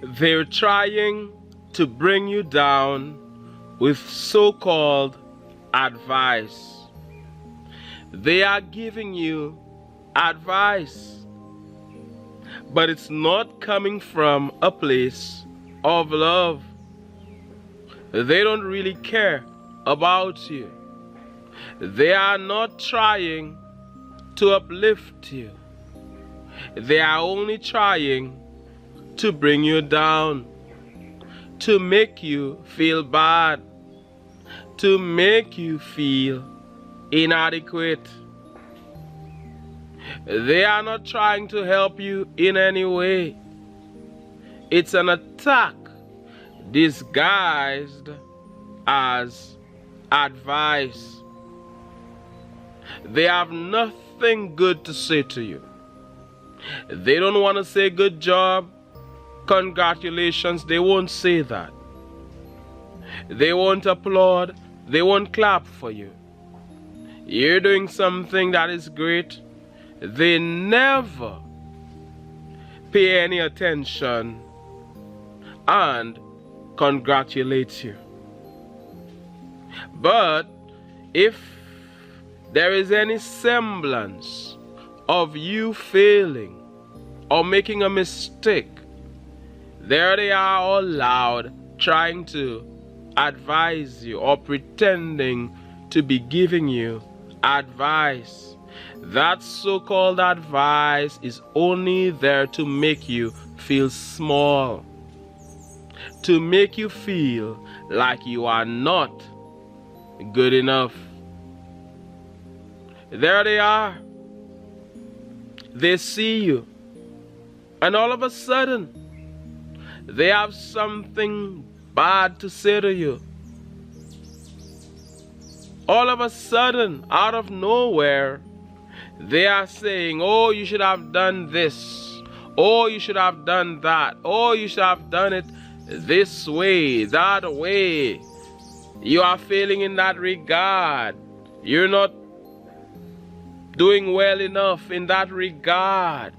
They're trying to bring you down with so-called advice. They are giving you advice, but it's not coming from a place of love. They don't really care about you. They are not trying to uplift you. They are only trying to bring you down, to make you feel bad, to make you feel inadequate. They are not trying to help you in any way. It's an attack disguised as advice. They have nothing good to say to you. They don't want to say good job, congratulations. They won't say that. They won't applaud. They won't clap for you. You're doing something that is great. They never pay any attention and congratulate you. But if there is any semblance of you failing or making a mistake, there they are all loud trying to advise you or pretending to be giving you advice. That so-called advice is only there to make you feel small, to make you feel like you are not good enough. There they are. They see you, and all of a sudden they have something bad to say to you. All of a sudden, out of nowhere, they are saying, oh, you should have done this. Oh, you should have done that. Oh, you should have done it this way, that way. You are failing in that regard. You're not doing well enough in that regard.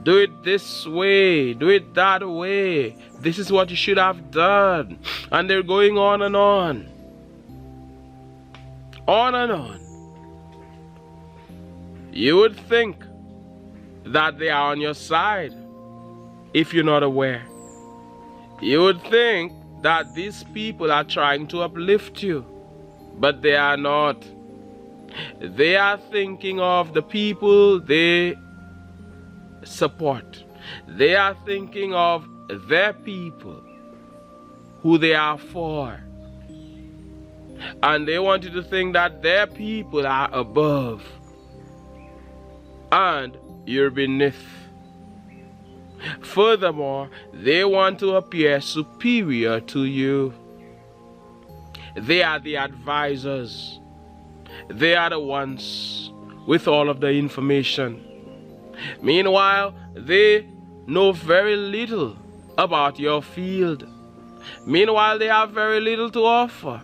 Do it this way. Do it that way. This is what you should have done. And they're going on and on. On and on. You would think that they are on your side if you're not aware. You would think that these people are trying to uplift you, but they are not. They are thinking of the people they support. They are thinking of their people who they are for. And they want you to think that their people are above and you're beneath. Furthermore, they want to appear superior to you. They are the advisors. They are the ones with all of the information. Meanwhile, they know very little about your field. Meanwhile, they have very little to offer.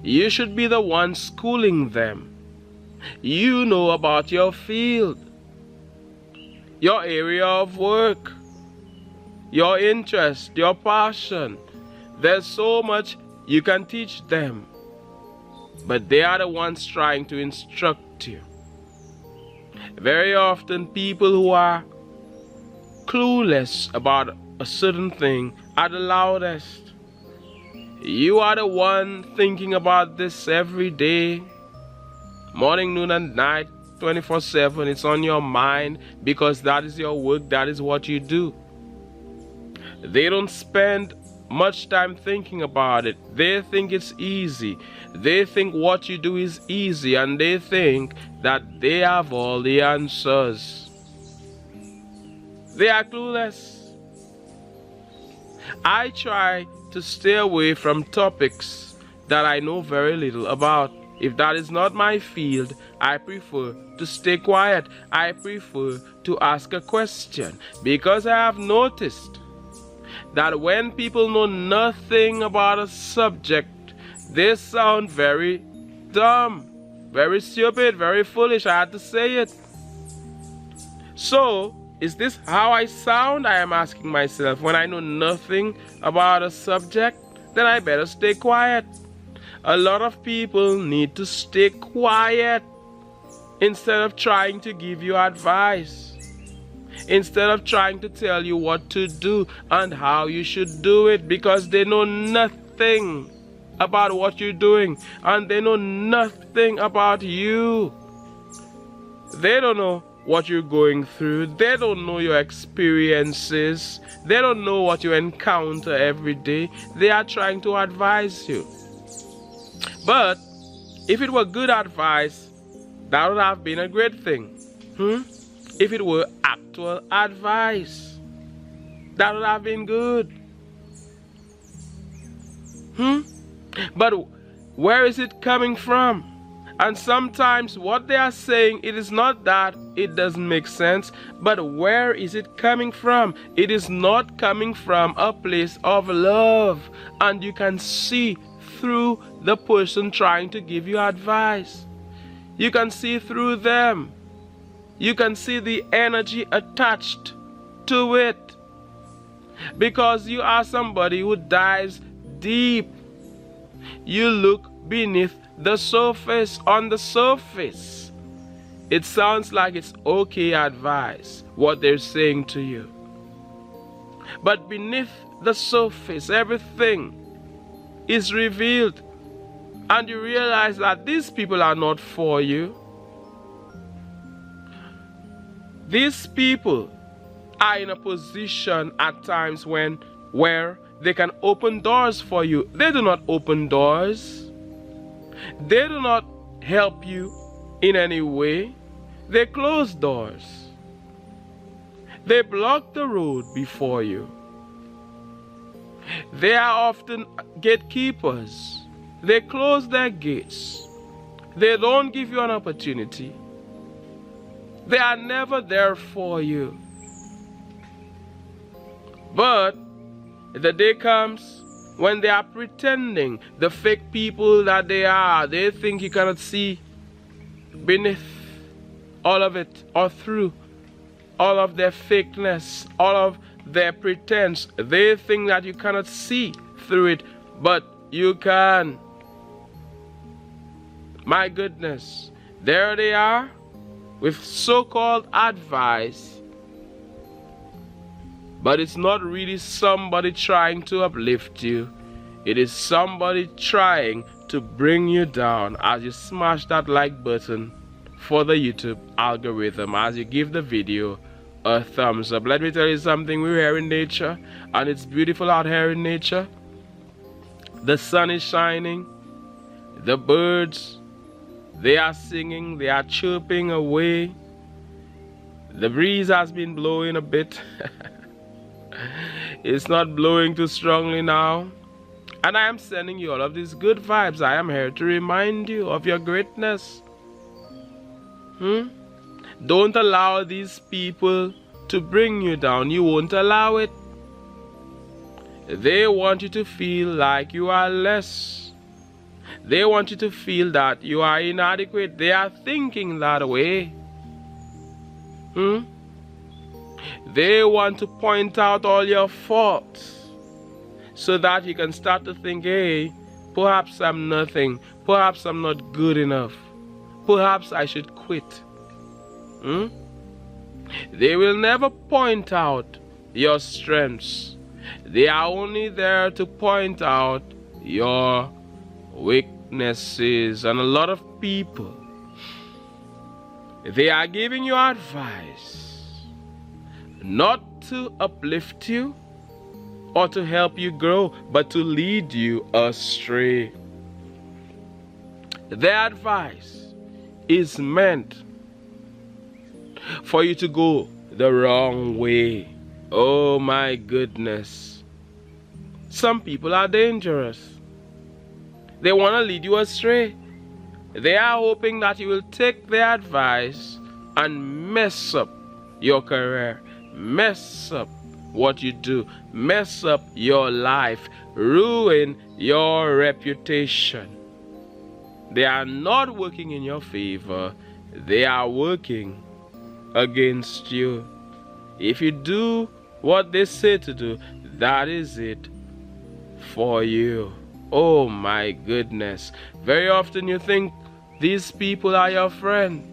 You should be the one schooling them. You know about your field, your area of work, your interest, your passion. There's so much you can teach them, but they are the ones trying to instruct you. Very often, people who are clueless about a certain thing are the loudest. You are the one thinking about this every day, morning, noon, and night, 24/7. It's on your mind because that is your work, that is what you do. They don't spend much time thinking about it. They think it's easy. They think what you do is easy, and they think that they have all the answers. They are clueless. I try to stay away from topics that I know very little about. If that is not my field, I prefer to stay quiet. I prefer to ask a question, because I have noticed that when people know nothing about a subject, they sound very dumb, very stupid, very foolish. I had to say it. So, Is this how I sound? I am asking myself. When I know nothing about a subject, then I better stay quiet. A lot of people need to stay quiet instead of trying to give you advice, instead of trying to tell you what to do and how you should do it, because they know nothing about what you're doing and they know nothing about you. They don't know what you're going through. They don't know your experiences. They don't know what you encounter every day. They are trying to advise you. But if it were good advice, that would have been a great thing. If it were actual advice, that would have been good. But where is it coming from? And sometimes what they are saying, it is not that it doesn't make sense, but where is it coming from? It is not coming from a place of love. And you can see through the person trying to give you advice. You can see through them. You can see the energy attached to it. Because you are somebody who dives deep. You look beneath the surface. On the surface, it sounds like it's okay advice, what they're saying to you. But beneath the surface, everything is revealed. And you realize that these people are not for you. These people are in a position at times where they can open doors for you. They do not open doors. They do not help you in any way. They close doors. They block the road before you. They are often gatekeepers. They close their gates. They don't give you an opportunity. They are never there for you. But the day comes when they are pretending, the fake people that they are, they think you cannot see beneath all of it or through all of their fakeness, all of their pretense. They think that you cannot see through it, but you can. My goodness, there they are with so-called advice, but it's not really somebody trying to uplift you. It is somebody trying to bring you down as you smash that like button for the YouTube algorithm, as you give the video a thumbs up. Let me tell you something, we're here in nature and it's beautiful out here in nature. The sun is shining, the birds, they are singing, they are chirping away. The breeze has been blowing a bit. It's not blowing too strongly now. And I am sending you all of these good vibes. I am here to remind you of your greatness. Don't allow these people to bring you down. You won't allow it. They want you to feel like you are less. They want you to feel that you are inadequate. They are thinking that way. They want to point out all your faults so that you can start to think, hey, perhaps I'm nothing. Perhaps I'm not good enough. Perhaps I should quit. They will never point out your strengths. They are only there to point out your weaknesses. And a lot of people, they are giving you advice not to uplift you or to help you grow, but to lead you astray. Their advice is meant for you to go the wrong way. Oh my goodness. Some people are dangerous. They want to lead you astray. They are hoping that you will take their advice and mess up your career, mess up what you do, mess up your life, ruin your reputation. They are not working in your favor. They are working against you. If you do what they say to do, that is it for you. Oh my goodness. Very often you think these people are your friend.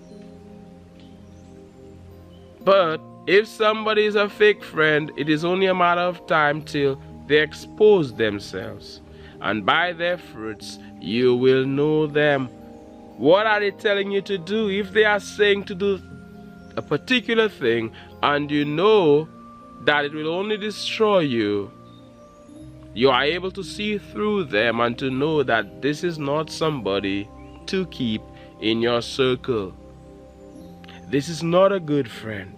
But if somebody is a fake friend, it is only a matter of time till they expose themselves. And by their fruits, you will know them. What are they telling you to do? If they are saying to do a particular thing and you know that it will only destroy you, you are able to see through them and to know that this is not somebody to keep in your circle. This is not a good friend.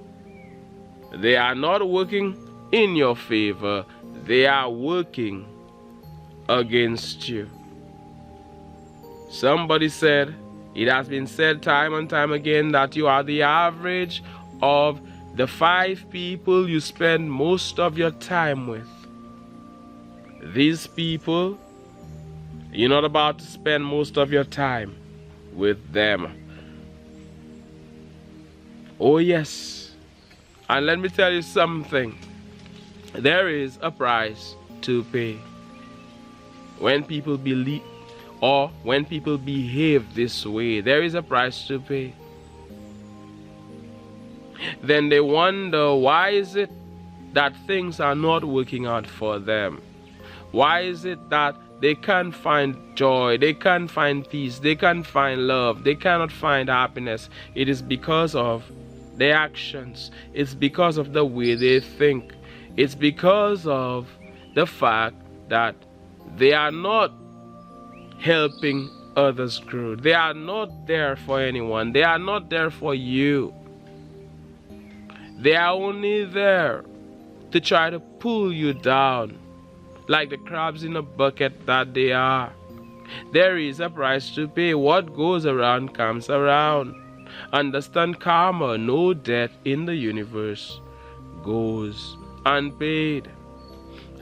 They are not working in your favor. They are working against you. Somebody said, it has been said time and time again that you are the average of the 5 people you spend most of your time with. These people, you're not about to spend most of your time with them. Oh yes. And let me tell you something. There is a price to pay. When people believe or when people behave this way, there is a price to pay. Then they wonder, why is it that things are not working out for them? Why is it that they can't find joy, they can't find peace, they can't find love, they cannot find happiness? It is because of their actions. It's because of the way they think. It's because of the fact that they are not helping others grow. They are not there for anyone. They are not there for you. They are only there to try to pull you down, like the crabs in a bucket that they are. There is a price to pay. What goes around comes around. Understand karma. No debt in the universe goes unpaid.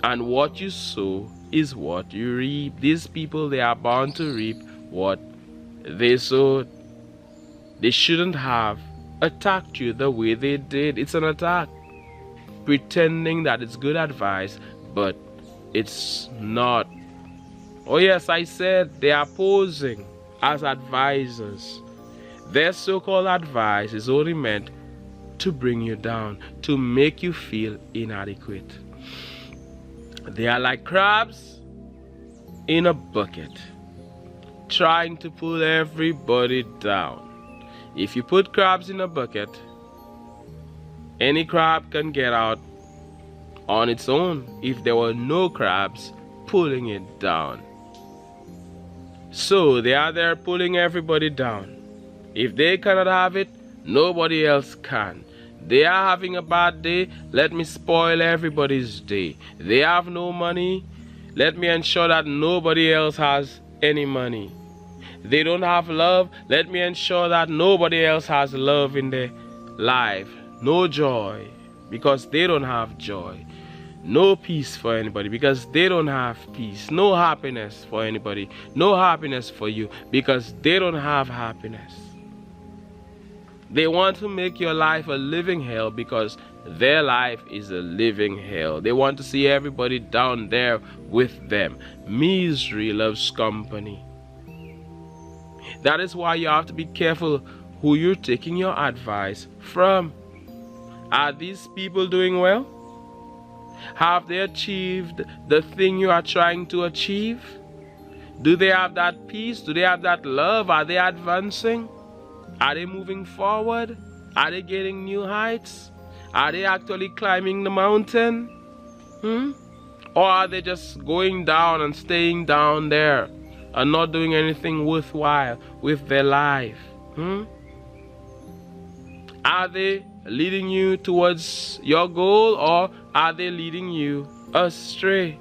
And what you sow is what you reap. These people, they are bound to reap what they sowed. They shouldn't have attacked you the way they did. It's an attack, pretending that it's good advice, but it's not. Oh yes, I said they are posing as advisors. Their so-called advice is only meant to bring you down, to make you feel inadequate. They are like crabs in a bucket, trying to pull everybody down. If you put crabs in a bucket, any crab can get out on its own if there were no crabs pulling it down. So they are there pulling everybody down. If they cannot have it, nobody else can. They are having a bad day, let me spoil everybody's day. They have no money, let me ensure that nobody else has any money. They don't have love, let me ensure that nobody else has love in their life. No joy, because they don't have joy. No peace for anybody, because they don't have peace. No happiness for anybody. No happiness for you, because they don't have happiness. They want to make your life a living hell because their life is a living hell. They want to see everybody down there with them. Misery loves company. That is why you have to be careful who you're taking your advice from. Are these people doing well? Have they achieved the thing you are trying to achieve? Do they have that peace? Do they have that love? Are they advancing? Are they moving forward? Are they getting new heights? Are they actually climbing the mountain? Or are they just going down and staying down there and not doing anything worthwhile with their life? Are they leading you towards your goal, or are they leading you astray?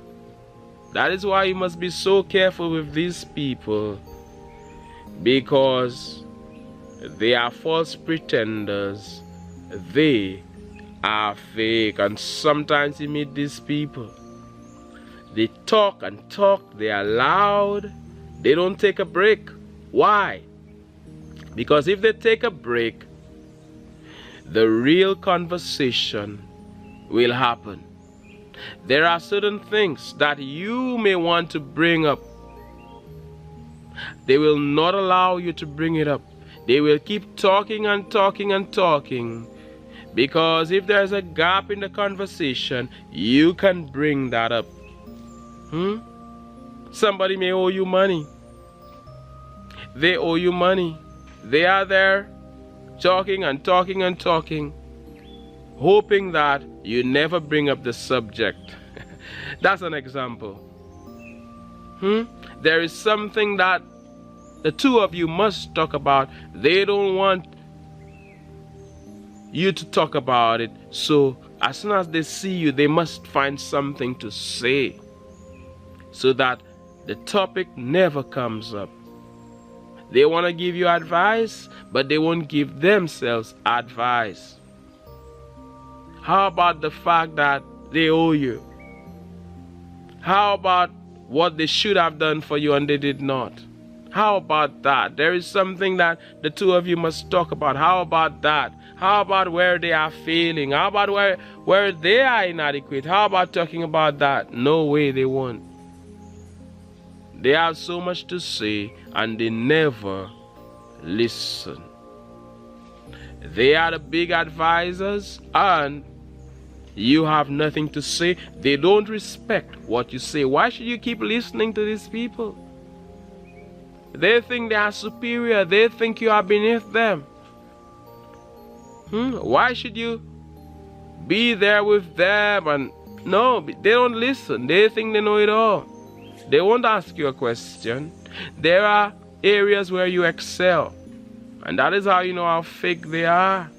That is why you must be so careful with these people, because they are false pretenders. They are fake. And sometimes you meet these people, they talk and talk, they are loud, they don't take a break. Why? Because if they take a break, the real conversation will happen. There are certain things that you may want to bring up. They will not allow you to bring it up. They will keep talking and talking and talking. Because if there's a gap in the conversation, you can bring that up. Somebody may owe you money. They owe you money. They are there talking and talking and talking, hoping that you never bring up the subject. That's an example. There is something that the two of you must talk about. They don't want you to talk about it. So as soon as they see you, they must find something to say so that the topic never comes up. They want to give you advice, but they won't give themselves advice. How about the fact that they owe you? How about what they should have done for you and they did not? How about that? There is something that the two of you must talk about. How about that? How about where they are failing? How about where they are inadequate? How about talking about that? No way, they won't. They have so much to say and they never listen. They are the big advisors and you have nothing to say. They don't respect what you say. Why should you keep listening to these people? They think they are superior. They think you are beneath them. Why should you be there with them? And no, they don't listen. They think they know it all. They won't ask you a question. There are areas where you excel, and that is how you know how fake they are.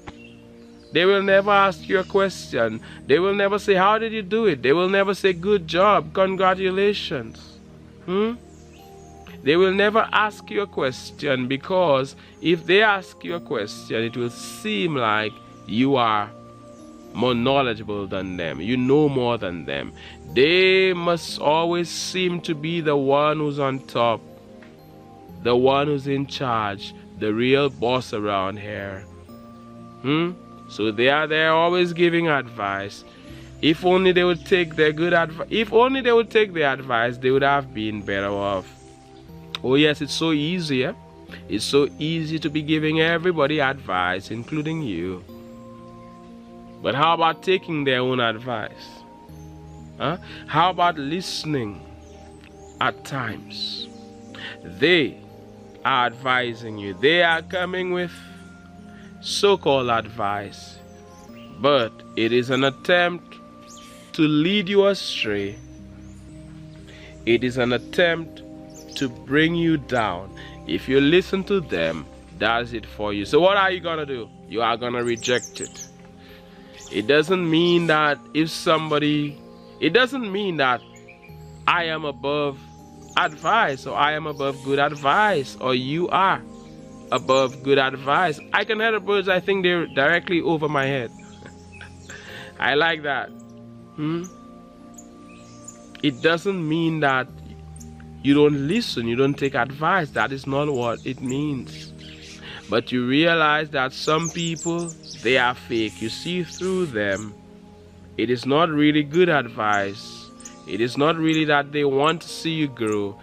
They will never ask you a question. They will never say, how did you do it? They will never say, good job, congratulations. They will never ask you a question, because if they ask you a question, it will seem like you are more knowledgeable than them. You know more than them. They must always seem to be the one who's on top, the one who's in charge, the real boss around here. So they are there always giving advice. If only they would take their good advice. If only they would take their advice, they would have been better off. Oh yes, it's so easy. It's so easy to be giving everybody advice, including you. But how about taking their own advice? How about listening at times? They are advising you. They are coming with so-called advice, but it is an attempt to lead you astray. It is an attempt to bring you down. If you listen to them, that's it for you. So what are you gonna do? You are gonna reject it. It doesn't mean that it doesn't mean that I am above advice, or I am above good advice, or you are above good advice. I can hear the birds. I think they're directly over my head. I like that. It doesn't mean that you don't listen, you don't take advice. That is not what it means. But you realize that some people, they are fake. You see through them. It is not really good advice. It is not really that they want to see you grow.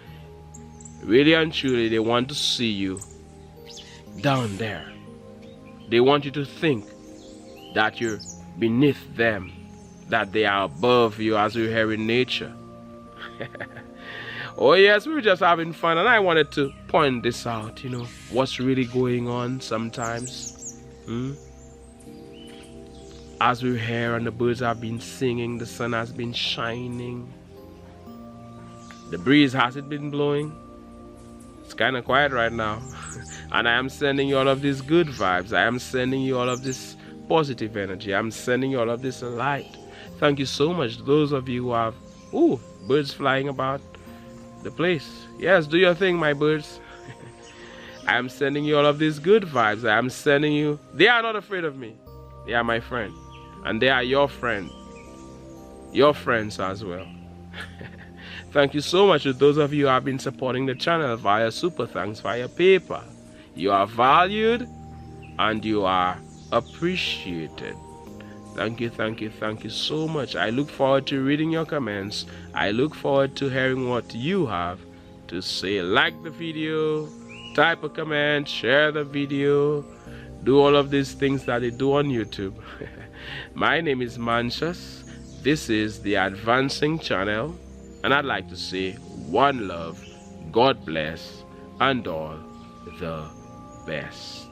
Really and truly, they want to see you down there. They want you to think that you're beneath them, that they are above you, as we hear in nature. Oh yes, we were just having fun, and I wanted to point this out, what's really going on sometimes. As we hear and the birds have been singing, the sun has been shining, the breeze hasn't been blowing. It's kind of quiet right now. And I am sending you all of these good vibes. I am sending you all of this positive energy. I'm sending you all of this light. Thank you so much, those of you who have birds flying about the place. Yes, do your thing, my birds. I am sending you all of these good vibes. I am sending you. They are not afraid of me. They are my friend, and they are your friend, your friends as well. Thank you so much to those of you who have been supporting the channel via Super Thanks, via PayPal. You are valued and you are appreciated. Thank you so much. I look forward to reading your comments. I look forward to hearing what you have to say. Like the video, type a comment, share the video, do all of these things that they do on YouTube. My name is Mantius. This is the Advancing Channel, and I'd like to say one love, God bless, and all the best.